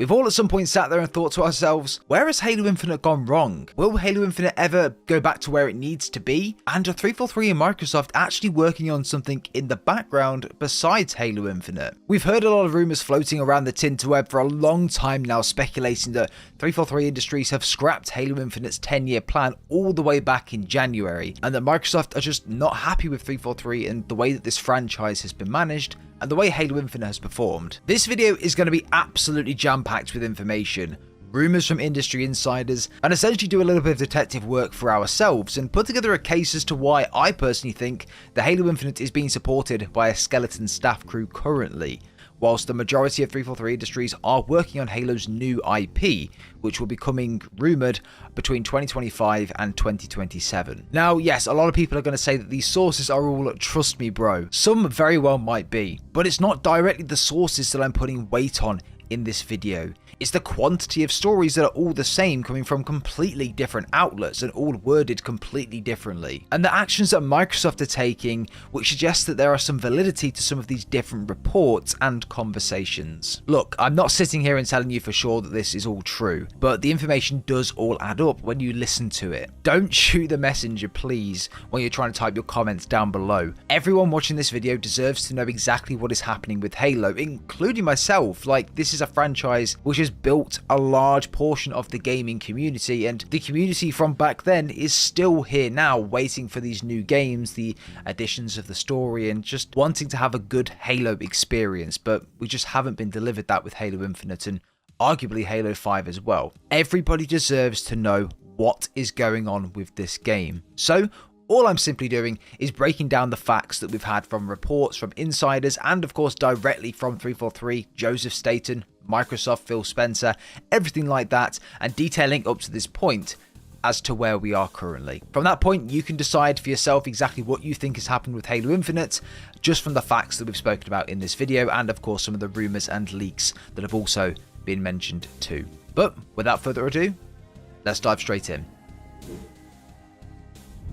We've all at some point sat there and thought to ourselves, where has Halo Infinite gone wrong? Will Halo Infinite ever go back to where it needs to be? And are 343 and Microsoft actually working on something in the background besides Halo Infinite? We've heard a lot of rumours floating around the tinterweb for a long time now, speculating that 343 Industries have scrapped Halo Infinite's 10-year plan all the way back in January, and that Microsoft are just not happy with 343 and the way that this franchise has been managed, and the way Halo Infinite has performed. This video is going to be absolutely jam-packed with information, rumours from industry insiders, and essentially do a little bit of detective work for ourselves and put together a case as to why I personally think that Halo Infinite is being supported by a skeleton staff crew currently, whilst the majority of 343 Industries are working on Halo's new IP, which will be coming rumoured between 2025 and 2027. Now, yes, a lot of people are going to say that these sources are all trust me bro. Some very well might be, but it's not directly the sources that I'm putting weight on in this video. It's the quantity of stories that are all the same, coming from completely different outlets and all worded completely differently. And the actions that Microsoft are taking, which suggests that there are some validity to some of these different reports and conversations. Look, I'm not sitting here and telling you for sure that this is all true, but the information does all add up when you listen to it. Don't shoot the messenger, please, when you're trying to type your comments down below. Everyone watching this video deserves to know exactly what is happening with Halo, including myself. Like, this is a franchise which has built a large portion of the gaming community, and the community from back then is still here now, waiting for these new games, the additions of the story, and just wanting to have a good Halo experience, but we just haven't been delivered that with Halo Infinite and arguably Halo 5 as well. Everybody deserves to know what is going on with this game. So all I'm simply doing is breaking down the facts that we've had from reports, from insiders, and of course directly from 343, Joseph Staten, Microsoft, Phil Spencer, everything like that, and detailing up to this point as to where we are currently. From that point, you can decide for yourself exactly what you think has happened with Halo Infinite, just from the facts that we've spoken about in this video, and of course some of the rumours and leaks that have also been mentioned too. But without further ado, let's dive straight in.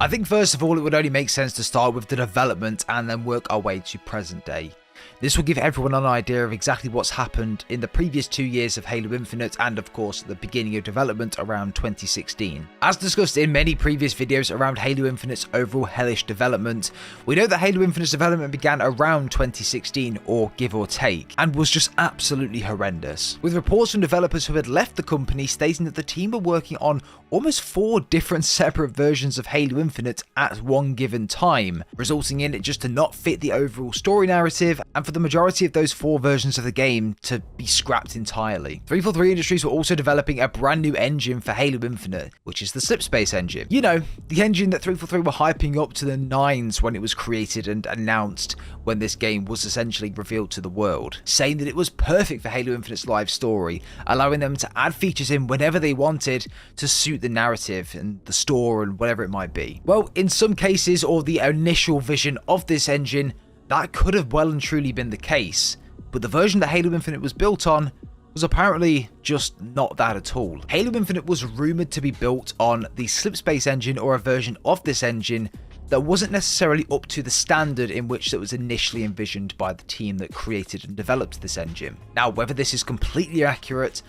I think first of all it would only make sense to start with the development and then work our way to present day. This will give everyone an idea of exactly what's happened in the previous 2 years of Halo Infinite and of course the beginning of development around 2016. As discussed in many previous videos around Halo Infinite's overall hellish development, we know that Halo Infinite's development began around 2016 or give or take, and was just absolutely horrendous, with reports from developers who had left the company stating that the team were working on almost 4 different separate versions of Halo Infinite at one given time, resulting in it just to not fit the overall story narrative, and for the majority of those 4 versions of the game to be scrapped entirely. 343 Industries were also developing a brand new engine for Halo Infinite, which is the Slipspace engine. You know, the engine that 343 were hyping up to the nines when it was created and announced when this game was essentially revealed to the world, saying that it was perfect for Halo Infinite's live story, allowing them to add features in whenever they wanted to suit the narrative and the store and whatever it might be. Well, in some cases, or the initial vision of this engine, that could have well and truly been the case, but the version that Halo Infinite was built on was apparently just not that at all. Halo Infinite was rumoured to be built on the Slipspace engine, or a version of this engine that wasn't necessarily up to the standard in which it was initially envisioned by the team that created and developed this engine. Now, whether this is completely accurate,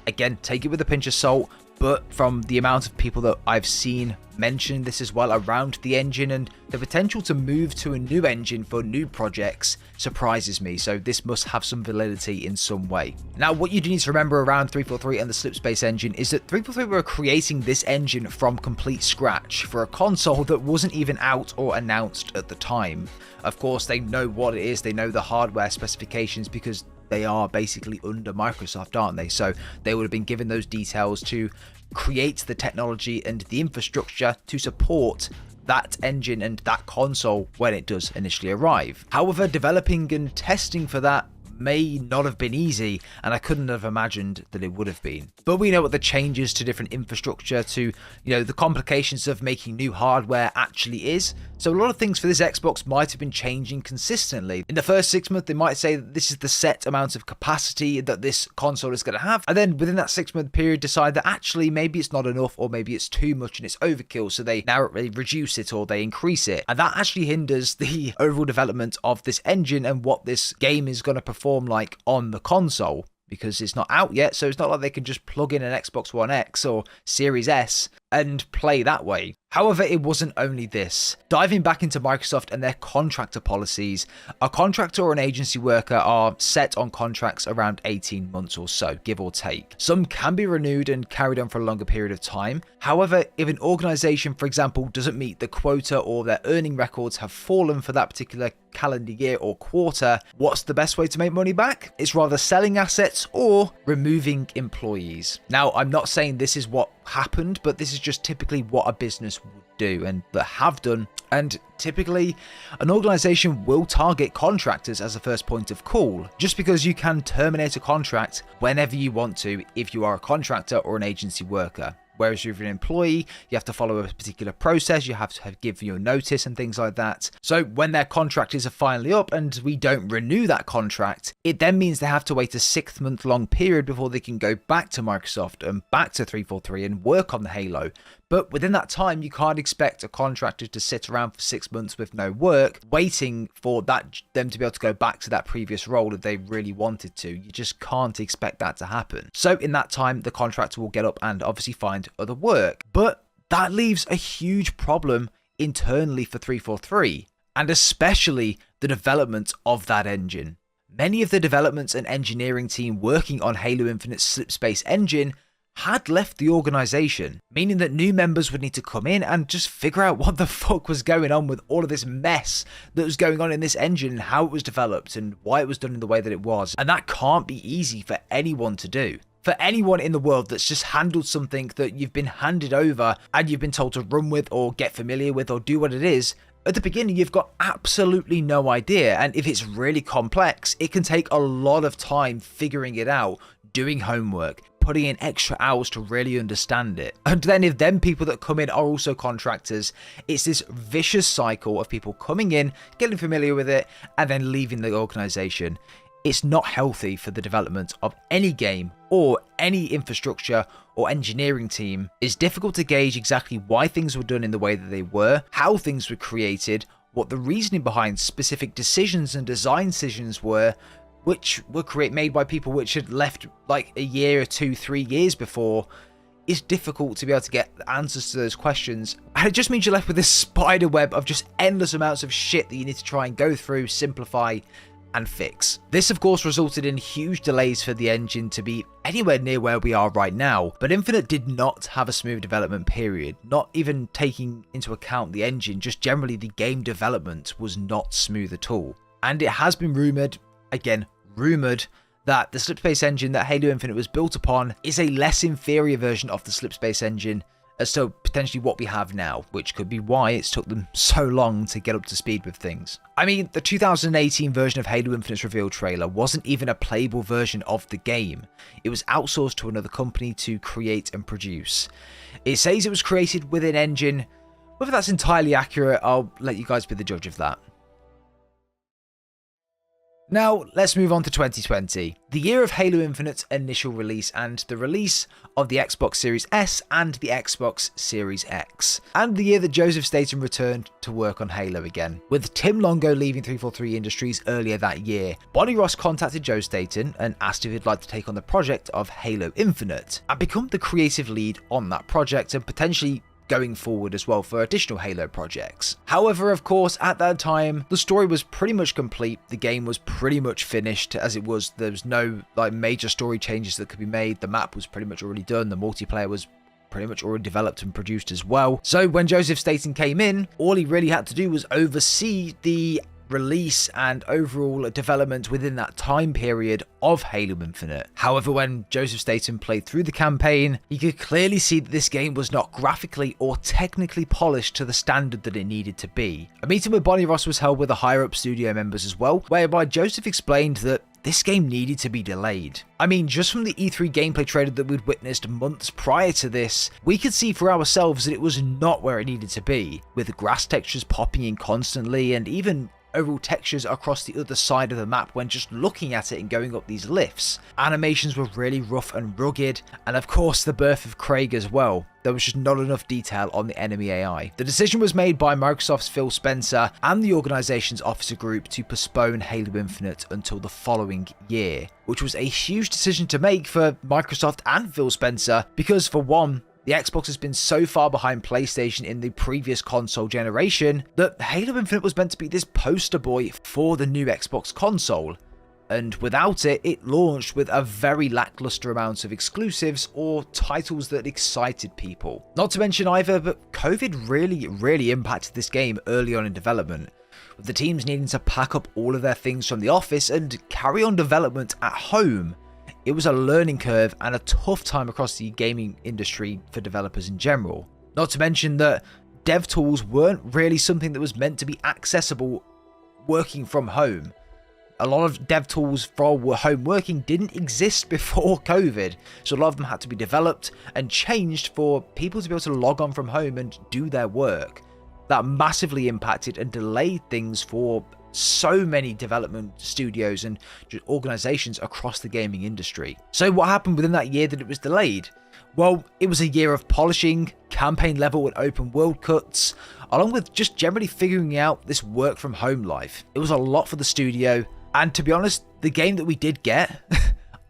again, take it with a pinch of salt, but from the amount of people that I've seen mention this as well around the engine, and the potential to move to a new engine for new projects surprises me, so this must have some validity in some way. Now, what you do need to remember around 343 and the Slipspace engine is that 343 were creating this engine from complete scratch for a console that wasn't even out or announced at the time. Of course, they know what it is, they know the hardware specifications because they are basically under Microsoft, aren't they? So they would have been given those details to create the technology and the infrastructure to support that engine and that console when it does initially arrive. However, developing and testing for that may not have been easy, and I couldn't have imagined that it would have been. But we know what the changes to different infrastructure, to, you know, the complications of making new hardware actually is. So a lot of things for this Xbox might have been changing consistently. In the first 6 months, they might say that this is the set amount of capacity that this console is going to have, and then within that 6-month period decide that actually maybe it's not enough, or maybe it's too much and it's overkill, so they now reduce it or they increase it, and that actually hinders the overall development of this engine and what this game is going to perform like on the console. because it's not out yet, so it's not like they can just plug in an Xbox One X or Series S and play that way. However, it wasn't only this. Diving back into Microsoft and their contractor policies, a contractor or an agency worker are set on contracts around 18 months or so, give or take. Some can be renewed and carried on for a longer period of time. However, if an organization, for example, doesn't meet the quota or their earning records have fallen for that particular calendar year or quarter, what's the best way to make money back? It's rather selling assets or removing employees. Now, I'm not saying this is what happened, but this is just typically what a business would do and that have done. And typically, an organization will target contractors as a first point of call, just because you can terminate a contract whenever you want to if you are a contractor or an agency worker. Whereas if you're an employee, you have to follow a particular process, you have to give your notice and things like that. So when their contracts are finally up and we don't renew that contract, it then means they have to wait a 6-month long period before they can go back to Microsoft and back to 343 and work on the Halo. But within that time, you can't expect a contractor to sit around for 6 months with no work, waiting for them to be able to go back to that previous role if they really wanted to. You just can't expect that to happen. So in that time, the contractor will get up and obviously find other work. But that leaves a huge problem internally for 343, and especially the development of that engine. Many of the developments and engineering team working on Halo Infinite's Slipspace engine had left the organization, meaning that new members would need to come in and just figure out what the fuck was going on with all of this mess that was going on in this engine and how it was developed and why it was done in the way that it was. And that can't be easy for anyone to do. For anyone in the world that's just handled something that you've been handed over and you've been told to run with or get familiar with or do what it is, at the beginning you've got absolutely no idea. And if it's really complex, it can take a lot of time figuring it out, doing homework, putting in extra hours to really understand it. And then if them people that come in are also contractors, it's this vicious cycle of people coming in, getting familiar with it, and then leaving the organization. It's not healthy for the development of any game or any infrastructure or engineering team. It's difficult to gauge exactly why things were done in the way that they were, how things were created, what the reasoning behind specific decisions and design decisions were, which were made by people which had left like a year or 2, 3 years before. It's difficult to be able to get answers to those questions. And it just means you're left with this spider web of just endless amounts of shit that you need to try and go through, simplify, and fix. This of course resulted in huge delays for the engine to be anywhere near where we are right now, but Infinite did not have a smooth development period, not even taking into account the engine, just generally the game development was not smooth at all. And it has been rumoured that the Slipspace engine that Halo Infinite was built upon is a less inferior version of the Slipspace engine as to potentially what we have now, which could be why it's took them so long to get up to speed with things. I mean, the 2018 version of Halo Infinite's reveal trailer wasn't even a playable version of the game. It was outsourced to another company to create and produce. It says it was created with an engine. Whether that's entirely accurate, I'll let you guys be the judge of that. Now, let's move on to 2020, the year of Halo Infinite's initial release and the release of the Xbox Series S and the Xbox Series X, and the year that Joseph Staten returned to work on Halo again. With Tim Longo leaving 343 Industries earlier that year, Bonnie Ross contacted Joe Staten and asked if he'd like to take on the project of Halo Infinite and become the creative lead on that project and potentially going forward as well for additional Halo projects. However, of course, at that time, the story was pretty much complete. The game was pretty much finished as it was. There was no like major story changes that could be made. The map was pretty much already done. The multiplayer was pretty much already developed and produced as well. So when Joseph Staten came in, all he really had to do was oversee the release and overall development within that time period of Halo Infinite. However, when Joseph Staten played through the campaign, he could clearly see that this game was not graphically or technically polished to the standard that it needed to be. A meeting with Bonnie Ross was held with the higher up studio members as well, whereby Joseph explained that this game needed to be delayed. I mean, just from the E3 gameplay trailer that we'd witnessed months prior to this, we could see for ourselves that it was not where it needed to be, with grass textures popping in constantly and even overall textures across the other side of the map when just looking at it and going up these lifts. Animations were really rough and rugged, and of course the birth of Craig as well. There was just not enough detail on the enemy AI. The decision was made by Microsoft's Phil Spencer and the organization's officer group to postpone Halo Infinite until the following year, which was a huge decision to make for Microsoft and Phil Spencer because, for one, the Xbox has been so far behind PlayStation in the previous console generation that Halo Infinite was meant to be this poster boy for the new Xbox console. And without it, it launched with a very lackluster amount of exclusives or titles that excited people. Not to mention either, but COVID really impacted this game early on in development, with the teams needing to pack up all of their things from the office and carry on development at home. It was a learning curve and a tough time across the gaming industry for developers in general. Not to mention that dev tools weren't really something that was meant to be accessible working from home. A lot of dev tools for home working didn't exist before COVID, so a lot of them had to be developed and changed for people to be able to log on from home and do their work. That massively impacted and delayed things for so many development studios and organizations across the gaming industry. So what happened within that year that it was delayed? Well, it was a year of polishing, campaign level and open world cuts, along with just generally figuring out this work from home life. It was a lot for the studio, and to be honest, the game that we did get,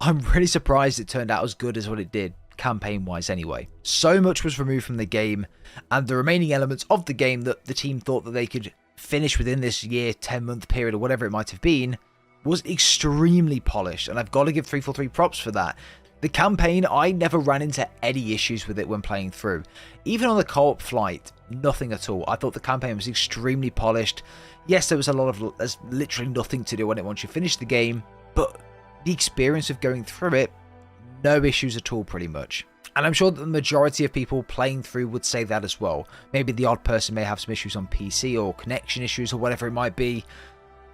I'm really surprised it turned out as good as what it did, campaign wise anyway. So much was removed from the game, and the remaining elements of the game that the team thought that they could finish within this year, 10-month period or whatever it might have been, was extremely polished, and I've got to give 343 props for that. The campaign, I never ran into any issues with it when playing through. Even on the co-op flight, nothing at all. I thought the campaign was extremely polished. Yes, there's literally nothing to do on it once you finish the game, but the experience of going through it, no issues at all pretty much. And I'm sure that the majority of people playing through would say that as well. Maybe the odd person may have some issues on PC or connection issues or whatever it might be,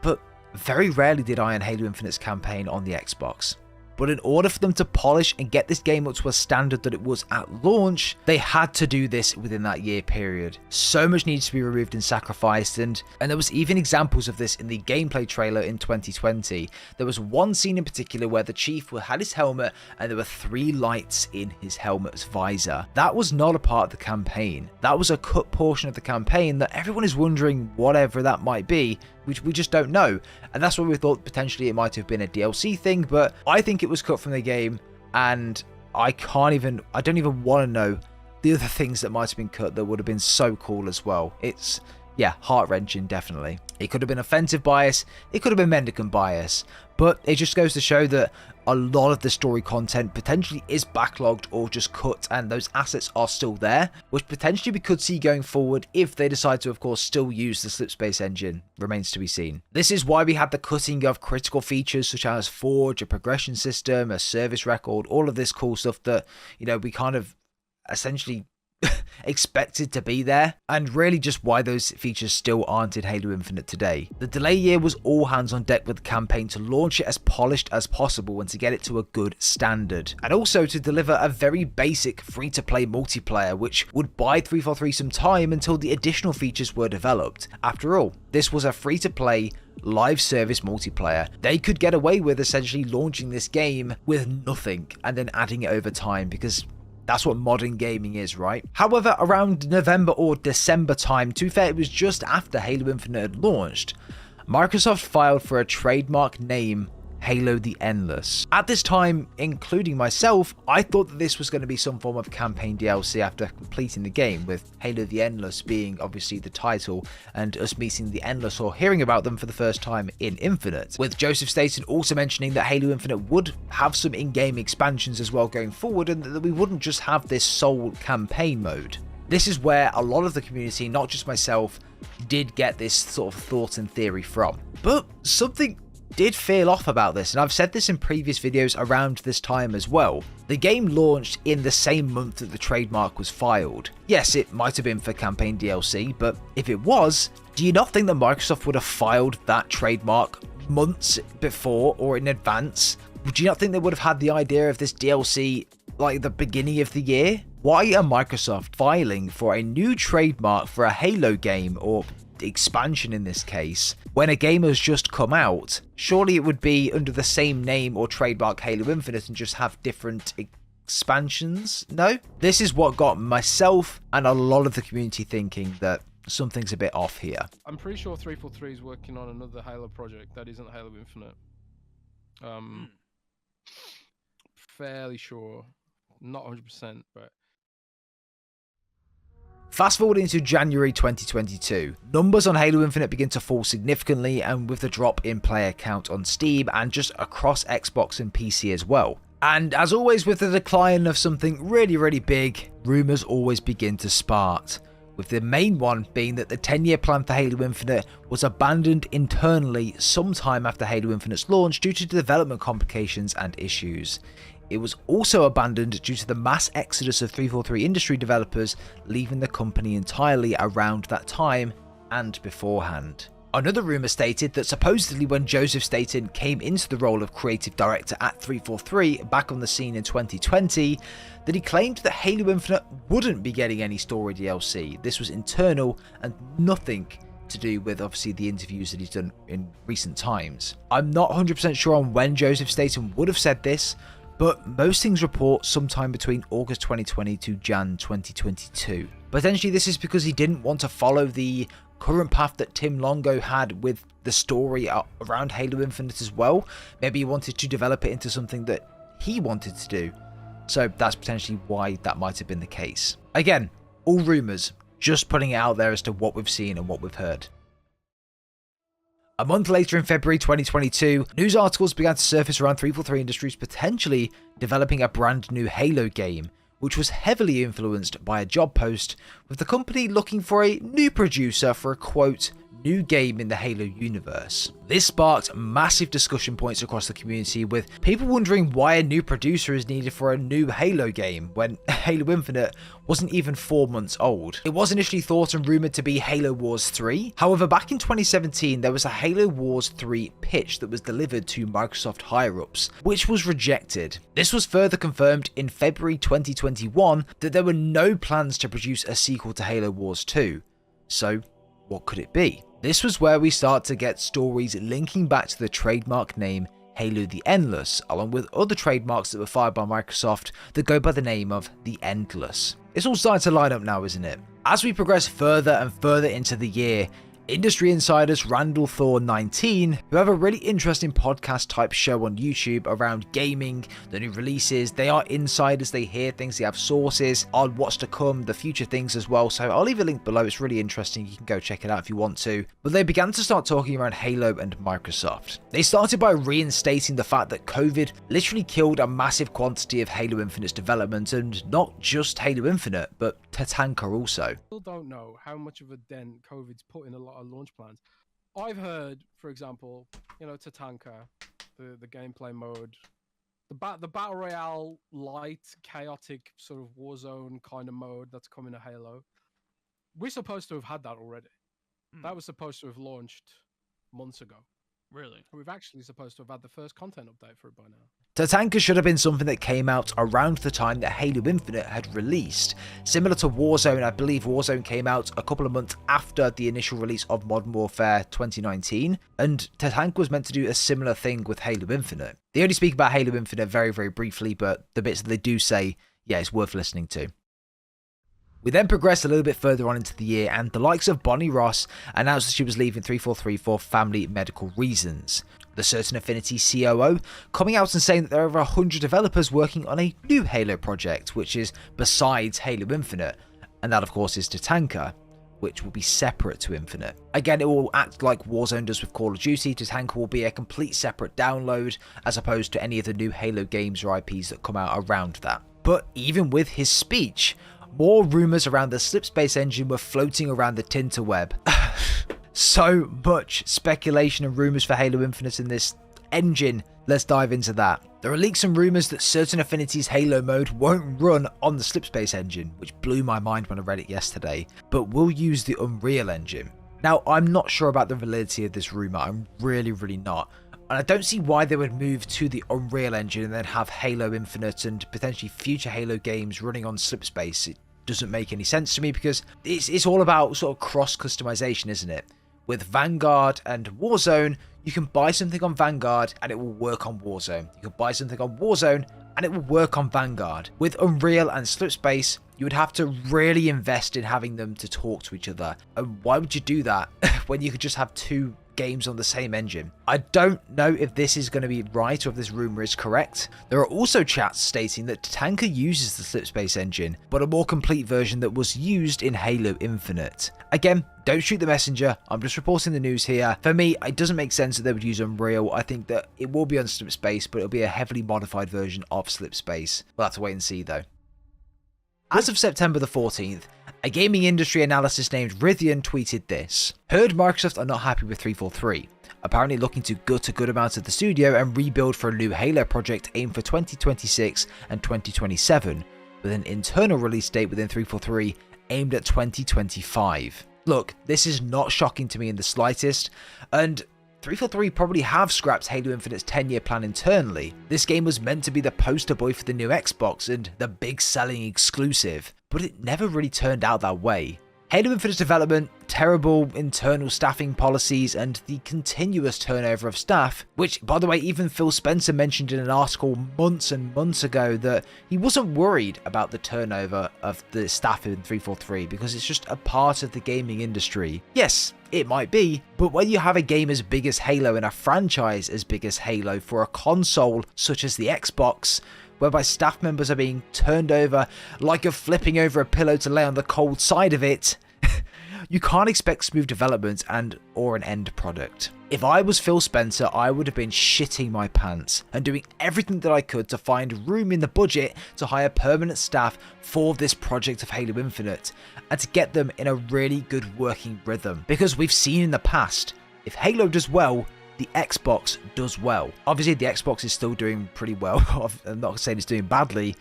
but very rarely did I on Halo Infinite's campaign on the Xbox. But in order for them to polish and get this game up to a standard that it was at launch, they had to do this within that year period. So much needs to be removed and sacrificed, and there was even examples of this in the gameplay trailer in 2020. There was one scene in particular where the chief had his helmet and there were 3 lights in his helmet's visor. That was not a part of the campaign. That was a cut portion of the campaign that everyone is wondering whatever that might be, which we just don't know. And that's why we thought potentially it might have been a DLC thing, but I think it was cut from the game, and I don't even want to know the other things that might have been cut that would have been so cool as well. It's, yeah, heart-wrenching, definitely. It could have been offensive bias, it could have been mendicant bias, but it just goes to show that a lot of the story content potentially is backlogged or just cut, and those assets are still there, which potentially we could see going forward if they decide to, of course, still use the Slipspace engine. Remains to be seen. This is why we had the cutting of critical features such as Forge, a progression system, a service record, all of this cool stuff that, you know, we kind of essentially expected to be there, and really just why those features still aren't in Halo Infinite today. The delay year was all hands on deck with the campaign to launch it as polished as possible and to get it to a good standard, and also to deliver a very basic free-to-play multiplayer which would buy 343 some time until the additional features were developed. After all, this was a free-to-play live service multiplayer. They could get away with essentially launching this game with nothing and then adding it over time, because that's what modern gaming is, right? However, around November or December time, to be fair, it was just after Halo Infinite had launched, Microsoft filed for a trademark name, Halo the Endless. At this time, including myself, I thought that this was going to be some form of campaign DLC after completing the game, with Halo the Endless being obviously the title and us meeting the Endless or hearing about them for the first time in Infinite, with Joseph Staten also mentioning that Halo Infinite would have some in-game expansions as well going forward, and that we wouldn't just have this sole campaign mode. This is where a lot of the community, not just myself, did get this sort of thought and theory from. But something did feel off about this, and I've said this in previous videos around this time as well. The game launched in the same month that the trademark was filed. Yes, it might have been for campaign DLC, but if it was, do you not think that Microsoft would have filed that trademark months before or in advance? Would you not think they would have had the idea of this DLC like the beginning of the year? Why are Microsoft filing for a new trademark for a Halo game, or expansion in this case. When a game has just come out, surely it would be under the same name or trademark Halo Infinite and just have different expansions? No? This is what got myself and a lot of the community thinking that something's a bit off here. I'm pretty sure 343 is working on another Halo project that isn't Halo Infinite. Fairly sure. Not 100%, but... Fast forwarding to January 2022, numbers on Halo Infinite begin to fall significantly, and with the drop in player count on Steam and just across Xbox and PC as well. And as always with the decline of something really big, rumours always begin to spark, with the main one being that the 10-year plan for Halo Infinite was abandoned internally sometime after Halo Infinite's launch due to development complications and issues. It was also abandoned due to the mass exodus of 343 Industry developers leaving the company entirely around that time and beforehand. Another rumour stated that supposedly when Joseph Staten came into the role of creative director at 343 back on the scene in 2020, that he claimed that Halo Infinite wouldn't be getting any story DLC. This was internal and nothing to do with obviously the interviews that he's done in recent times. I'm not 100% sure on when Joseph Staten would have said this, but most things report sometime between August 2020 to Jan 2022. Potentially this is because he didn't want to follow the current path that Tim Longo had with the story around Halo Infinite as well. Maybe he wanted to develop it into something that he wanted to do. So that's potentially why that might have been the case. Again, all rumours, just putting it out there as to what we've seen and what we've heard. A month later in February 2022, news articles began to surface around 343 Industries potentially developing a brand new Halo game, which was heavily influenced by a job post with the company looking for a new producer for a quote, new game in the Halo universe. This sparked massive discussion points across the community, with people wondering why a new producer is needed for a new Halo game when Halo Infinite wasn't even 4 months old. It was initially thought and rumoured to be Halo Wars 3. However, back in 2017, there was a Halo Wars 3 pitch that was delivered to Microsoft higher-ups, which was rejected. This was further confirmed in February 2021 that there were no plans to produce a sequel to Halo Wars 2. So, what could it be? This was where we start to get stories linking back to the trademark name Halo the Endless, along with other trademarks that were fired by Microsoft that go by the name of the Endless. It's all starting to line up now, isn't it? As we progress further and further into the year, industry insiders Randall Thorne 19, who have a really interesting podcast type show on YouTube around gaming, the new releases, they are insiders, they hear things, they have sources on what's to come, the future things as well, so I'll leave a link below, it's really interesting, you can go check it out if you want to. But they began to start talking around Halo and Microsoft. They started by reinstating the fact that COVID literally killed a massive quantity of Halo Infinite's development, and not just Halo Infinite, but Tatanka also. Still don't know how much of a dent COVID's put in a lot of launch plans. I've heard, for example, Tatanka, the gameplay mode, the battle royale light, chaotic sort of Warzone kind of mode that's coming to Halo. We're supposed to have had that already. That was supposed to have launched months ago. Really? We've actually supposed to have had the first content update for it by now. Tatanka should have been something that came out around the time that Halo Infinite had released. Similar to Warzone, I believe Warzone came out a couple of months after the initial release of Modern Warfare 2019, and Tatanka was meant to do a similar thing with Halo Infinite. They only speak about Halo Infinite very briefly, but the bits that they do say, yeah, it's worth listening to. We then progressed a little bit further on into the year, and the likes of Bonnie Ross announced that she was leaving 343 for family medical reasons. The Certain Affinity COO coming out and saying that there are over 100 developers working on a new Halo project, which is besides Halo Infinite, and that of course is Tatanka, which will be separate to Infinite. Again, it will act like Warzone does with Call of Duty. Tatanka will be a complete separate download, as opposed to any of the new Halo games or IPs that come out around that. But even with his speech, more rumours around the Slipspace engine were floating around the Tinterweb. So much speculation and rumours for Halo Infinite in this engine. Let's dive into that. There are leaks and rumours that Certain Affinity's Halo mode won't run on the Slipspace engine, which blew my mind when I read it yesterday, but will use the Unreal engine. Now, I'm not sure about the validity of this rumour, I'm really not. And I don't see why they would move to the Unreal engine and then have Halo Infinite and potentially future Halo games running on Slipspace. It doesn't make any sense to me, because it's all about sort of cross customization, isn't it? With Vanguard and Warzone, you can buy something on Vanguard and it will work on Warzone. You can buy something on Warzone and it will work on Vanguard. With Unreal and Slipspace, you would have to really invest in having them to talk to each other. And why would you do that when you could just have two games on the same engine? I don't know if this is going to be right or if this rumor is correct. There are also chats stating that Tatanka uses the Slipspace engine, but a more complete version that was used in Halo Infinite. Again, don't shoot the messenger, I'm just reporting the news here. For me, it doesn't make sense that they would use Unreal. I think that it will be on Slipspace, but it'll be a heavily modified version of Slipspace. We'll have to wait and see though. As of September the 14th, a gaming industry analyst named Rithian tweeted this: "Heard Microsoft are not happy with 343, apparently looking to gut a good amount of the studio and rebuild for a new Halo project aimed for 2026 and 2027, with an internal release date within 343 aimed at 2025. Look, this is not shocking to me in the slightest, and 343 probably have scrapped Halo Infinite's 10-year plan internally. This game was meant to be the poster boy for the new Xbox and the big selling exclusive, but it never really turned out that way. Halo Infinite's development, terrible internal staffing policies, and the continuous turnover of staff, which, by the way, even Phil Spencer mentioned in an article months and months ago that he wasn't worried about the turnover of the staff in 343 because it's just a part of the gaming industry. Yes, it might be, but when you have a game as big as Halo and a franchise as big as Halo for a console such as the Xbox, whereby staff members are being turned over like you're flipping over a pillow to lay on the cold side of it, you can't expect smooth development and or an end product. If I was Phil Spencer, I would have been shitting my pants and doing everything that I could to find room in the budget to hire permanent staff for this project of Halo Infinite and to get them in a really good working rhythm. Because we've seen in the past, if Halo does well, the Xbox does well. Obviously, the Xbox is still doing pretty well. I'm not saying it's doing badly,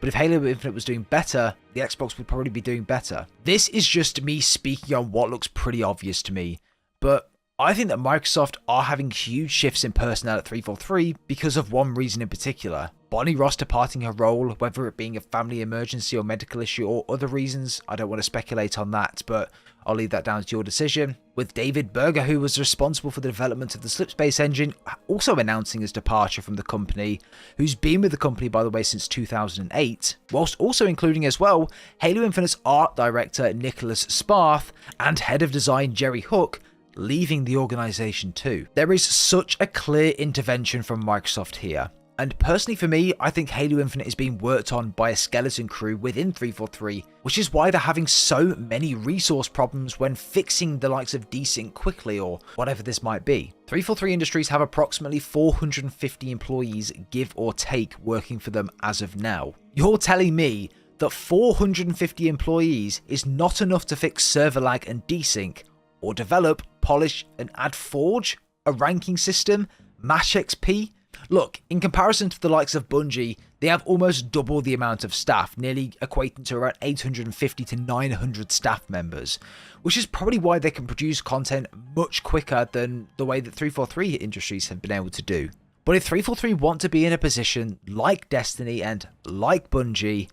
but if Halo Infinite was doing better, the Xbox would probably be doing better. This is just me speaking on what looks pretty obvious to me, but I think that Microsoft are having huge shifts in personnel at 343 because of one reason in particular. Bonnie Ross departing her role, whether it being a family emergency or medical issue or other reasons, I don't want to speculate on that, but I'll leave that down to your decision. With David Berger, who was responsible for the development of the Slipspace engine, also announcing his departure from the company, who's been with the company, by the way, since 2008, whilst also including as well Halo Infinite's art director Nicholas Sparth and head of design Jerry Hook, leaving the organisation too. There is such a clear intervention from Microsoft here. And personally for me, I think Halo Infinite is being worked on by a skeleton crew within 343, which is why they're having so many resource problems when fixing the likes of desync quickly or whatever this might be. 343 Industries have approximately 450 employees, give or take, working for them as of now. You're telling me that 450 employees is not enough to fix server lag and desync, or develop, polish, and add Forge, a ranking system, Mash XP? Look, in comparison to the likes of Bungie, they have almost double the amount of staff, nearly equating to around 850 to 900 staff members, which is probably why they can produce content much quicker than the way that 343 Industries have been able to do. But if 343 want to be in a position like Destiny and like Bungie,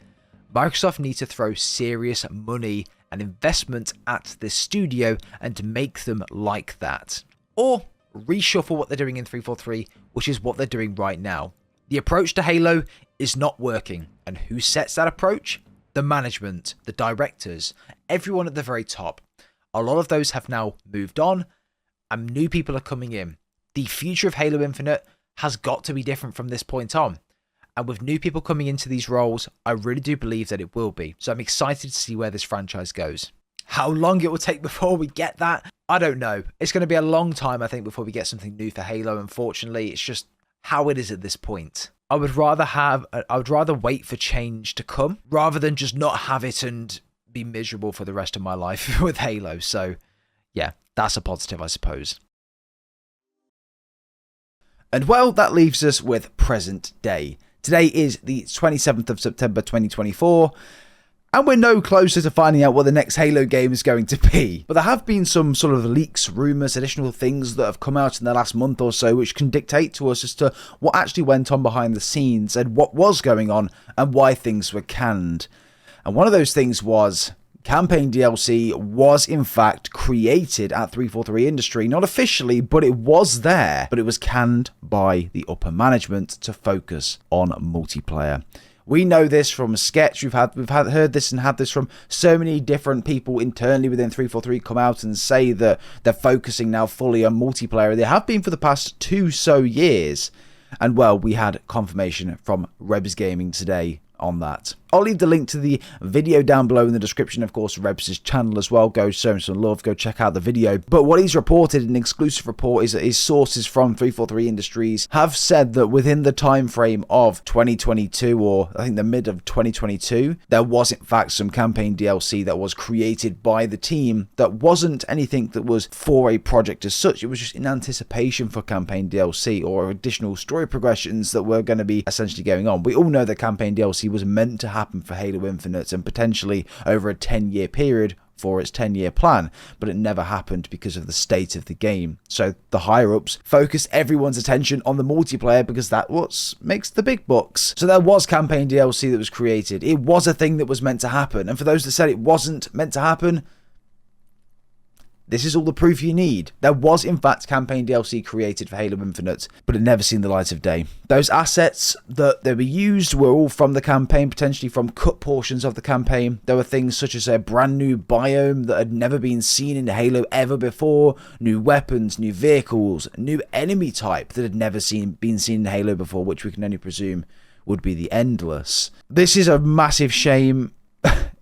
Microsoft need to throw serious money and investment at this studio and make them like that. Or reshuffle what they're doing in 343, which is what they're doing right now. The approach to Halo is not working, and who sets that approach? The management, the directors, everyone at the very top. A lot of those have now moved on, and new people are coming in. The future of Halo Infinite has got to be different from this point on, and with new people coming into these roles, I really do believe that it will be. So I'm excited to see where this franchise goes. How long it will take before we get that, I don't know. It's going to be a long time, I think, before we get something new for Halo. Unfortunately, it's just how it is at this point. I would rather wait for change to come rather than just not have it and be miserable for the rest of my life with Halo. So yeah, that's a positive, I suppose. And well, that leaves us with present day. Today is the 27th of September 2024. And we're no closer to finding out what the next Halo game is going to be. But there have been some sort of leaks, rumours, additional things that have come out in the last month or so which can dictate to us as to what actually went on behind the scenes and what was going on and why things were canned. And one of those things was campaign DLC was in fact created at 343 Industry, not officially, but it was there, but it was canned by the upper management to focus on multiplayer. We know this from Sketch. We've heard this and had this from so many different people internally within 343 come out and say that they're focusing now fully on multiplayer. They have been for the past 2 years. And well, we had confirmation from Rebs Gaming today on that. I'll leave the link to the video down below in the description, of course, Rebs' channel as well. Go show him some love, go check out the video. But what he's reported, an exclusive report, is that his sources from 343 Industries have said that within the time frame of 2022, or I think the mid of 2022, there was in fact some campaign DLC that was created by the team that wasn't anything that was for a project as such. It was just in anticipation for campaign DLC or additional story progressions that were going to be essentially going on. We all know that campaign DLC was meant to happen for Halo Infinite and potentially over a 10-year period for its 10-year plan, but it never happened because of the state of the game. So the higher-ups focused everyone's attention on the multiplayer because that's what makes the big bucks. So there was campaign DLC that was created. It was a thing that was meant to happen, and for those that said it wasn't meant to happen, this is all the proof you need. There was, in fact, campaign DLC created for Halo Infinite, but it never seen the light of day. Those assets that they were used were all from the campaign, potentially from cut portions of the campaign. There were things such as a brand new biome that had never been seen in Halo ever before, new weapons, new vehicles, new enemy type that had never been seen in Halo before, which we can only presume would be the Endless. This is a massive shame.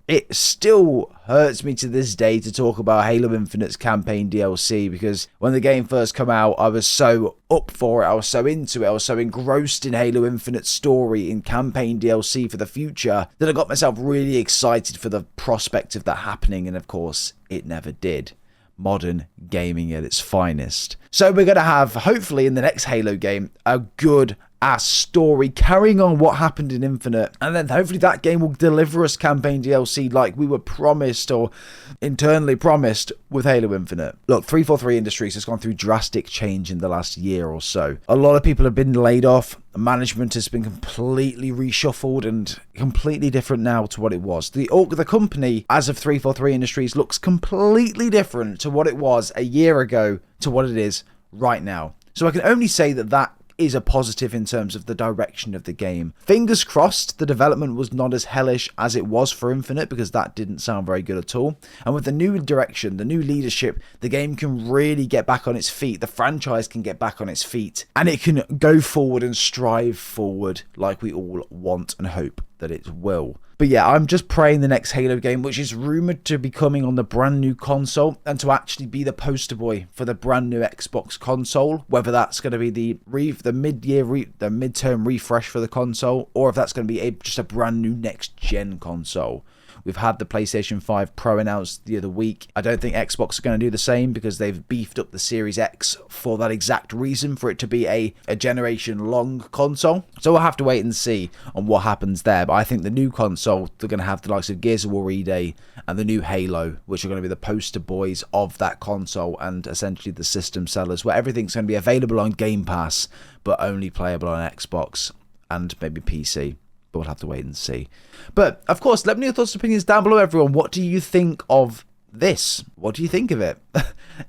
It still hurts me to this day to talk about Halo Infinite's campaign DLC, because when the game first came out, I was so up for it, I was so into it, I was so engrossed in Halo Infinite's story, in campaign DLC for the future, that I got myself really excited for the prospect of that happening, and of course, it never did. Modern gaming at its finest. So we're going to have, hopefully in the next Halo game, a good ass story carrying on what happened in Infinite, and then hopefully that game will deliver us campaign DLC like we were promised or internally promised with Halo Infinite. Look, 343 Industries has gone through drastic change in the last year or so. A lot of people have been laid off. Management has been completely reshuffled and completely different now to what it was. The company, as of 343 Industries, looks completely different to what it was a year ago to what it is right now. So I can only say that that is a positive in terms of the direction of the game. Fingers crossed the development was not as hellish as it was for Infinite, because that didn't sound very good at all. And with the new direction, the new leadership, the game can really get back on its feet. The franchise can get back on its feet, and it can go forward and strive forward like we all want and hope that it will. But yeah, I'm just praying the next Halo game, which is rumoured to be coming on the brand new console, and to actually be the poster boy for the brand new Xbox console, whether that's going to be the midterm refresh for the console, or if that's going to be just a brand new next gen console. We've had the PlayStation 5 Pro announced the other week. I don't think Xbox are going to do the same, because they've beefed up the Series X for that exact reason, for it to be a generation-long console. So we'll have to wait and see on what happens there. But I think the new console, they're going to have the likes of Gears of War E-Day and the new Halo, which are going to be the poster boys of that console, and essentially the system sellers, where everything's going to be available on Game Pass, but only playable on Xbox and maybe PC. But we'll have to wait and see. But, of course, let me know your thoughts and opinions down below, everyone. What do you think of this? What do you think of it?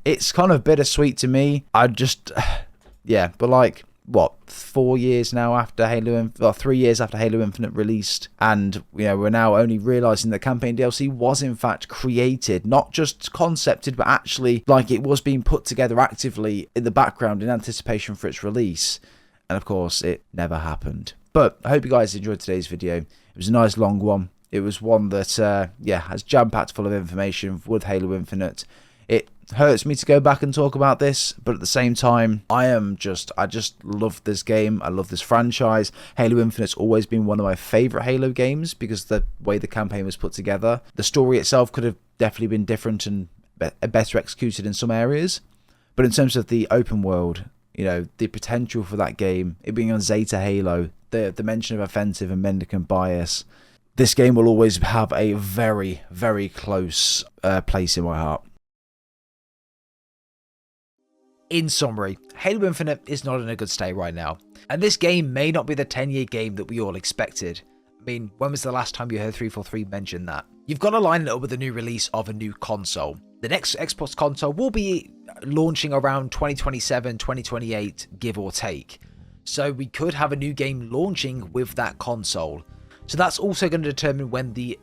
It's kind of bittersweet to me. Yeah, but like, what, 4 years now after Halo, or 3 years after Halo Infinite released, and, you know, we're now only realising that campaign DLC was, in fact, created, not just concepted, but actually, like, it was being put together actively in the background in anticipation for its release. And, of course, it never happened. But I hope you guys enjoyed today's video. It was a nice long one. It was one that, yeah, has jam-packed full of information with Halo Infinite. It hurts me to go back and talk about this, but at the same time, I just love this game. I love this franchise. Halo Infinite's always been one of my favourite Halo games, because the way the campaign was put together. The story itself could have definitely been different and better executed in some areas. But in terms of the open world, you know, the potential for that game, it being on Zeta Halo, the mention of offensive and mendicant bias, this game will always have a very, very close place in my heart. In summary, Halo Infinite is not in a good state right now, and this game may not be the 10-year game that we all expected. I mean, when was the last time you heard 343 mention that? You've got to line it up with the new release of a new console. The next Xbox console will be launching around 2027, 2028, give or take. So we could have a new game launching with that console. So that's also going to determine when the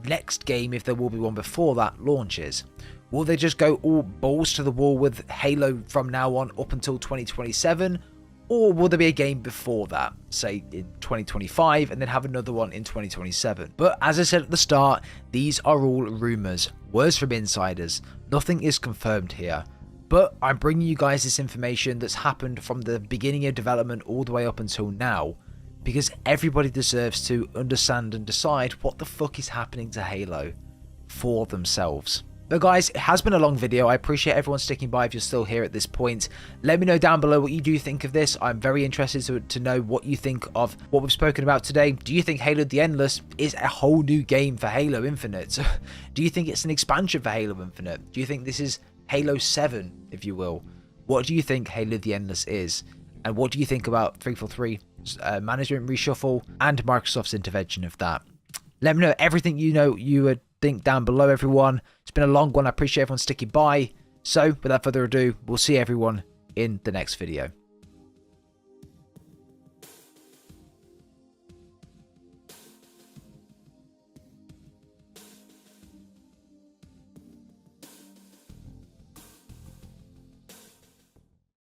next game, if there will be one before that, launches. Will they just go all balls to the wall with Halo from now on up until 2027? Or will there be a game before that, say in 2025, and then have another one in 2027? But as I said at the start, these are all rumours, words from insiders. Nothing is confirmed here. But I'm bringing you guys this information that's happened from the beginning of development all the way up until now, because everybody deserves to understand and decide what the fuck is happening to Halo for themselves. But guys, it has been a long video. I appreciate everyone sticking by if you're still here at this point. Let me know down below what you do think of this. I'm very interested to know what you think of what we've spoken about today. Do you think Halo the Endless is a whole new game for Halo Infinite? Do you think it's an expansion for Halo Infinite? Do you think this is Halo 7, if you will? What do you think Halo the Endless is? And what do you think about 343's management reshuffle and Microsoft's intervention of that? Let me know everything you would think down below, everyone. It's been a long one. I appreciate everyone sticking by. So, without further ado, we'll see everyone in the next video.